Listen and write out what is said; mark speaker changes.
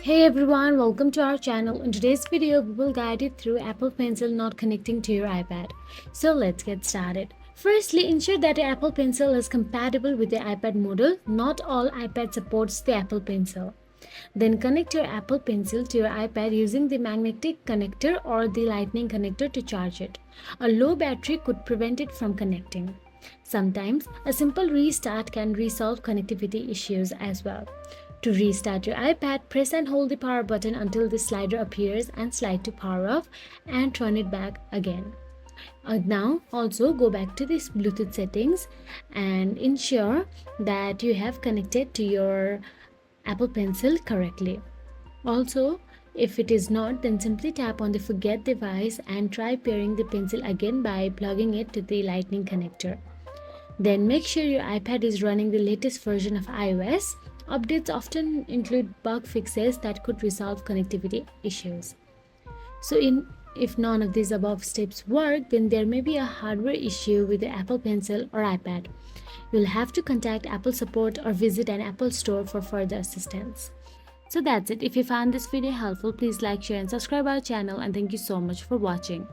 Speaker 1: Hey everyone, welcome to our channel. In today's video, we will guide you through Apple Pencil not connecting to your iPad. So let's get started. Firstly, ensure that your Apple Pencil is compatible with the iPad model. Not all iPad supports the Apple Pencil. Then connect your Apple Pencil to your iPad using the magnetic connector or the lightning connector to charge it. A low battery could prevent it from connecting. Sometimes, a simple restart can resolve connectivity issues as well. To restart your iPad, press and hold the power button until the slider appears and slide to power off and turn it back again. Now also go back to this Bluetooth settings and ensure that you have connected to your Apple Pencil correctly. Also, if it is not, then simply tap on the forget device and try pairing the pencil again by plugging it to the lightning connector. Then make sure your iPad is running the latest version of iOS. Updates often include bug fixes that could resolve connectivity issues. So if none of these above steps work, then there may be a hardware issue with the Apple Pencil or iPad. You'll have to contact Apple support or visit an Apple store for further assistance. So that's it. If you found this video helpful, please like, share and subscribe our channel, and thank you so much for watching.